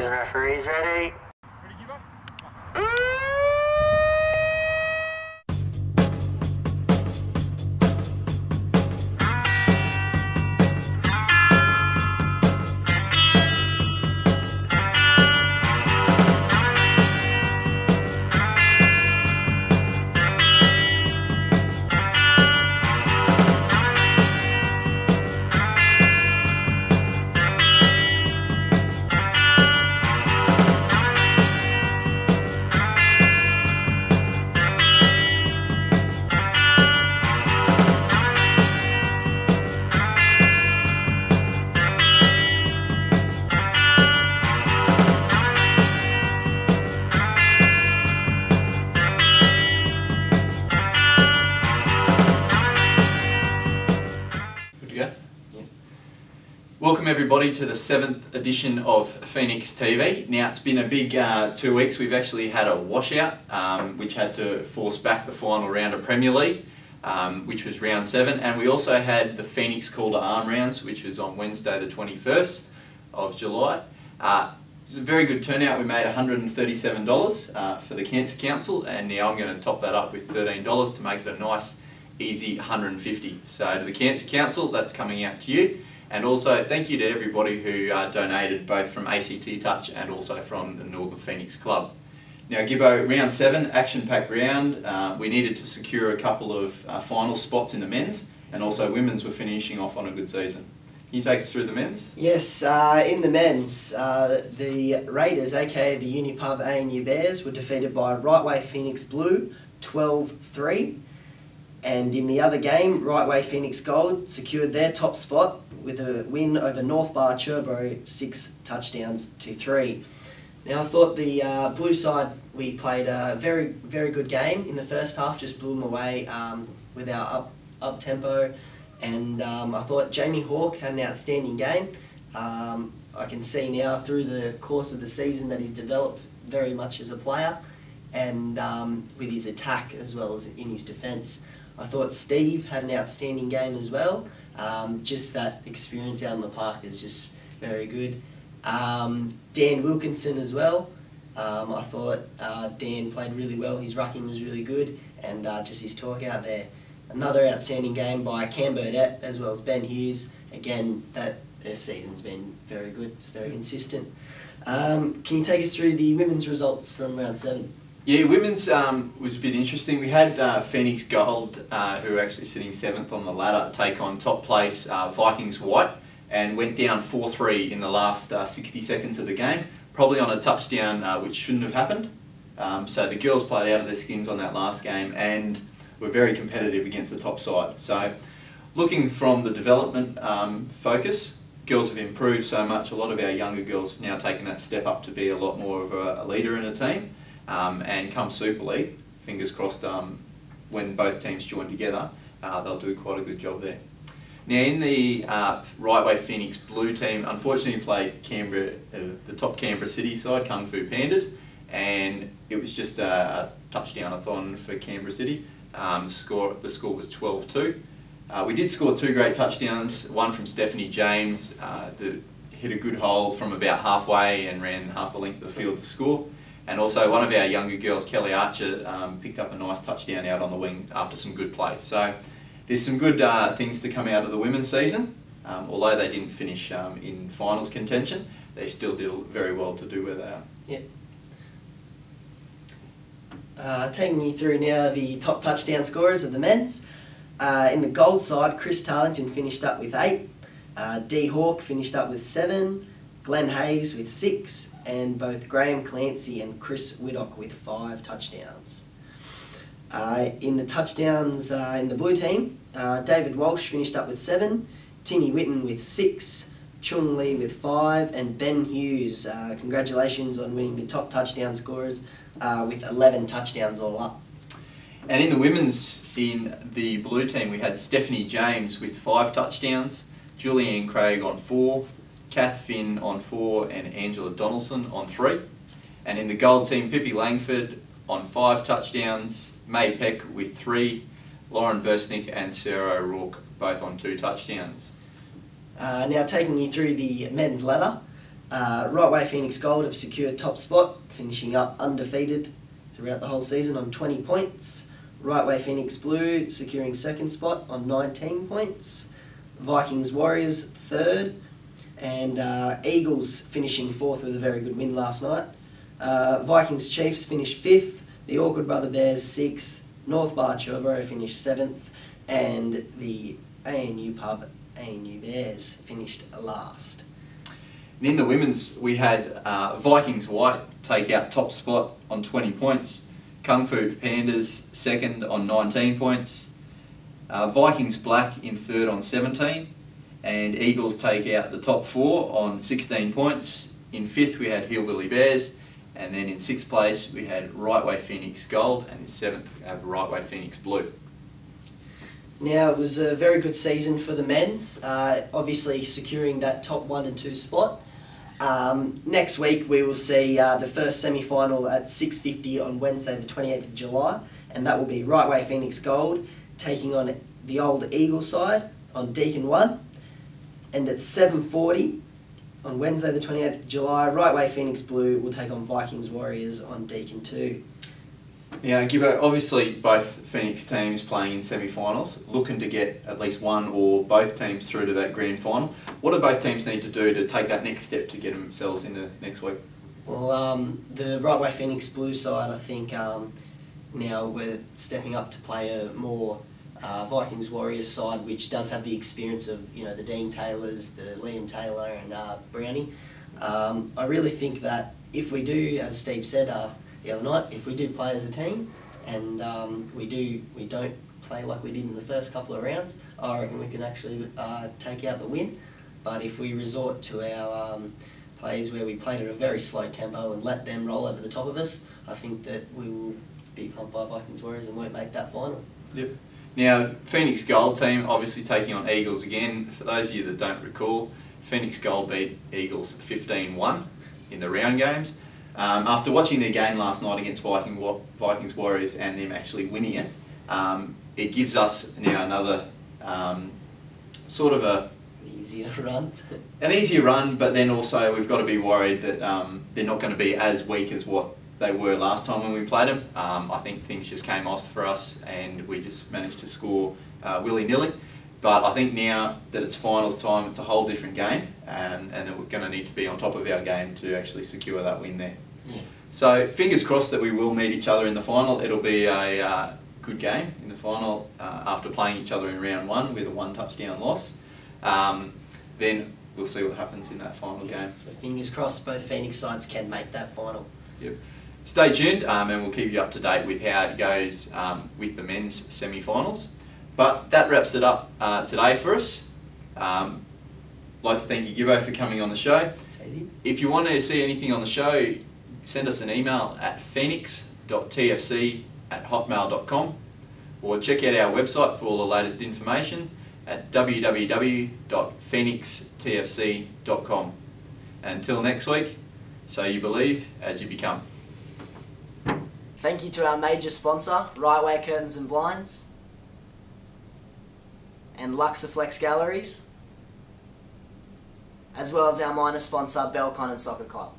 Players and referees ready. Welcome everybody to the 7th edition of Phoenix TV. Now it's been a big 2 weeks. We've actually had a washout which had to force back the final round of Premier League, which was round 7, and we also had the Phoenix Calder Arm Rounds, which was on Wednesday the 21st of July. It was a very good turnout. We made $137 for the Cancer Council, and now I'm going to top that up with $13 to make it a nice easy $150. So to the Cancer Council, that's coming out to you. And also thank you to everybody who donated, both from ACT Touch and also from the Northern Phoenix Club. Now Gibbo, round 7, action-packed round. We needed to secure a couple of final spots in the men's, and also women's were finishing off on a good season. Can you take us through the men's? Yes, in the men's, the Raiders, aka the Unipub ANU Bears, were defeated by Right Way Phoenix Blue 12-3. And in the other game, Right Way Phoenix Gold secured their top spot with a win over North Bar Cherbourg 6-3. Now I thought the blue side, we played a very good game in the first half, just blew them away with our up tempo, and I thought Jamie Hawke had an outstanding game. I can see now through the course of the season that he's developed very much as a player, and with his attack as well as in his defence. I thought Steve had an outstanding game as well. Just that experience out in the park is just very good. Dan Wilkinson as well. I thought Dan played really well. His rucking was really good, and just his talk out there. Another outstanding game by Cam Burdett as well as Ben Hughes. Again, their season's been very good. It's very consistent. Can you take us through the women's results from round 7? Yeah, women's was a bit interesting. We had Phoenix Gold, who are actually sitting 7th on the ladder, take on top place Vikings White, and went down 4-3 in the last 60 seconds of the game, probably on a touchdown which shouldn't have happened. So the girls played out of their skins on that last game and were very competitive against the top side. So looking from the development focus, girls have improved so much. A lot of our younger girls have now taken that step up to be a lot more of a leader in a team. And come Super League, fingers crossed, when both teams join together, they'll do quite a good job there. Now in the Right Way Phoenix Blue team, unfortunately played Canberra, the top Canberra City side, Kung Fu Pandas, and it was just a touchdown-a-thon for Canberra City. The score was 12-2. We did score 2 great touchdowns, one from Stephanie James, that hit a good hole from about halfway and ran half the length of the field to score. And also one of our younger girls, Kelly Archer, picked up a nice touchdown out on the wing after some good play. So there's some good things to come out of the women's season. Although they didn't finish in finals contention, they still did very well to do where they are. Yep. Taking you through now the top touchdown scorers of the men's. In the gold side, Chris Tarleton finished up with 8. D Hawke finished up with 7. Glenn Hayes with 6, and both Graham Clancy and Chris Widdock with 5 touchdowns. In the touchdowns in the blue team, David Walsh finished up with 7, Tinny Witten with 6, Chung Lee with 5, and Ben Hughes, congratulations on winning the top touchdown scorers with 11 touchdowns all up. And in the women's, in the blue team, we had Stephanie James with 5 touchdowns, Julianne Craig on 4, Kath Finn on 4, and Angela Donaldson on 3. And in the gold team, Pippi Langford on 5 touchdowns, May Peck with 3, Lauren Bursnick and Sarah O'Rourke both on 2 touchdowns. Now taking you through the men's ladder, Right Way Phoenix Gold have secured top spot, finishing up undefeated throughout the whole season on 20 points. Right Way Phoenix Blue securing second spot on 19 points. Vikings Warriors third, and Eagles finishing fourth with a very good win last night. Vikings Chiefs finished fifth, the Awkward Brother Bears sixth, North Bar Chilborough finished seventh, and the ANU pub ANU Bears finished last. And in the women's, we had Vikings White take out top spot on 20 points. Kung Fu Pandas second on 19 points. Vikings Black in third on 17. And Eagles take out the top four on 16 points. In fifth, we had Hillbilly Bears. And then in sixth place, we had Right Way Phoenix Gold. And in seventh, we have Right Way Phoenix Blue. Now, it was a very good season for the men's, obviously securing that top 1 and 2 spot. Next week we will see the first semi-final at 6:50 on Wednesday the 28th of July, and that will be Right Way Phoenix Gold taking on the old Eagle side on Deakin 1, and at 7:40 on Wednesday the 28th of July, Right Way Phoenix Blue will take on Vikings Warriors on Deakin 2. Now, Gibbo, obviously both Phoenix teams playing in semi-finals, looking to get at least one or both teams through to that grand final. What do both teams need to do to take that next step to get themselves into next week? Well, the Right Way Phoenix Blue side, I think now we're stepping up to play a more Vikings Warriors side, which does have the experience of the Dean Taylors, the Liam Taylor and Brownie. I really think that if we do, as Steve said the other night, if we do play as a team and we don't play like we did in the first couple of rounds, I reckon we can actually take out the win. But if we resort to our plays where we played at a very slow tempo and let them roll over the top of us, I think that we will be pumped by Vikings Warriors and won't make that final. Yep. Now, Phoenix Gold team obviously taking on Eagles again. For those of you that don't recall, Phoenix Gold beat Eagles 15-1 in the round games. After watching their game last night against Vikings Warriors and them actually winning it, it gives us now another sort of an easier run, but then also we've got to be worried that they're not going to be as weak as what they were last time when we played them. I think things just came off for us and we just managed to score willy-nilly. But I think now that it's finals time, it's a whole different game, and that we're going to need to be on top of our game to actually secure that win there. Yeah. So fingers crossed that we will meet each other in the final. It'll be a good game in the final after playing each other in round 1 with a 1 touchdown loss. Then we'll see what happens in that final game. So fingers crossed both Phoenix sides can make that final. Yep. Stay tuned and we'll keep you up to date with how it goes with the men's semi-finals. But that wraps it up today for us. I'd like to thank you, Gibbo, for coming on the show. If you want to see anything on the show, send us an email at phoenix.tfc@hotmail.com or check out our website for all the latest information at www.phoenixtfc.com. And until next week, so you believe as you become. Thank you to our major sponsor, Right Way Curtains and Blinds, and Luxaflex Galleries, as well as our minor sponsor, Belcon and Soccer Club.